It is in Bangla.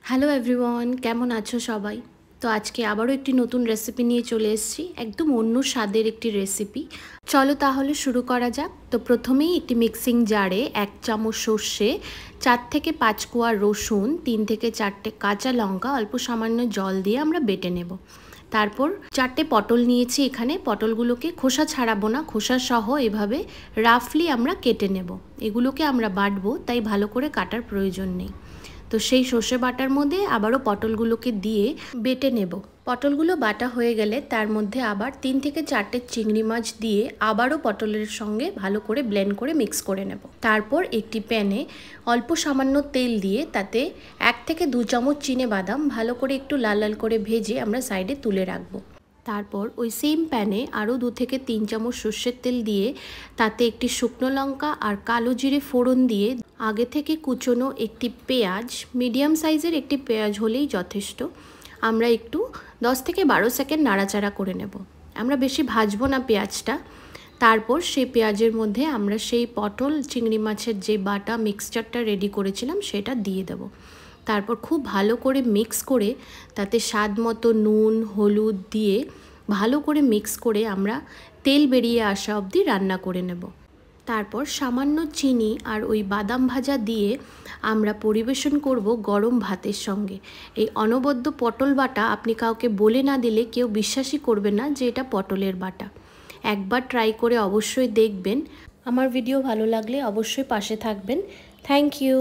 হ্যালো এভরিওয়ান, কেমন আছো সবাই? তো আজকে আবারও একটি নতুন রেসিপি নিয়ে চলে এসেছি, একদম অন্য স্বাদের একটি রেসিপি। চলো তাহলে শুরু করা যাক। তো প্রথমেই একটি মিক্সিং জারে 1 চামচ সর্ষে, 4 থেকে 5 কোয়া রসুন, 3 থেকে 4টে কাঁচা লঙ্কা অল্প সামান্য জল দিয়ে আমরা বেটে নেব। তারপর 4টে পটল নিয়েছি, এখানে পটলগুলোকে খোসা ছাড়াবো না, খোসা সহ এভাবে রাফলি আমরা কেটে নেব। এগুলোকে আমরা বাটবো, তাই ভালো করে কাটার প্রয়োজন নেই। তো সেই সর্ষে বাটার মধ্যে আবারও পটলগুলোকে দিয়ে বেটে নেব। পটলগুলো বাটা হয়ে গেলে তার মধ্যে আবার 3 থেকে 4টে চিংড়ি মাছ দিয়ে আবারও পটলের সঙ্গে ভালো করে ব্লেন্ড করে মিক্স করে নেব। তারপর একটি প্যানে অল্প সামান্য তেল দিয়ে তাতে 1 থেকে 2 চামচ চিনে বাদাম ভালো করে একটু লাল লাল করে ভেজে আমরা সাইডে তুলে রাখবো। তারপর ওই সেম প্যানে আরও 2 থেকে 3 চামচ সর্ষের তেল দিয়ে তাতে একটি শুকনো লঙ্কা আর কালো জিরে ফোড়ন দিয়ে আগে থেকে কুচোনো একটি পেঁয়াজ, মিডিয়াম সাইজের একটি পেঁয়াজ হলেই যথেষ্ট, আমরা একটু 10 থেকে 12 সেকেন্ড নাড়াচাড়া করে নেব। আমরা বেশি ভাজবো না পেঁয়াজটা। তারপর সেই পেঁয়াজের মধ্যে আমরা সেই পটল চিংড়ি মাছের যে বাটা মিক্সচারটা রেডি করেছিলাম সেটা দিয়ে দেব। তারপর খুব ভালো করে মিক্স করে তাতে স্বাদ মতো নুন হলুদ দিয়ে ভালো করে মিক্স করে আমরা তেল বেরিয়ে আসা অবধি রান্না করে নেব। তারপর সামান্য চিনি আর ওই বাদাম ভাজা দিয়ে আমরা পরিবেশন করব গরম ভাতের সঙ্গে। এই অনবদ্য পটল বাটা আপনি কাউকে বলে না দিলে কেউ বিশ্বাসই করবে না যে এটা পটলের বাটা। একবার ট্রাই করে অবশ্যই দেখবেন। আমার ভিডিও ভালো লাগলে অবশ্যই পাশে থাকবেন। Thank you.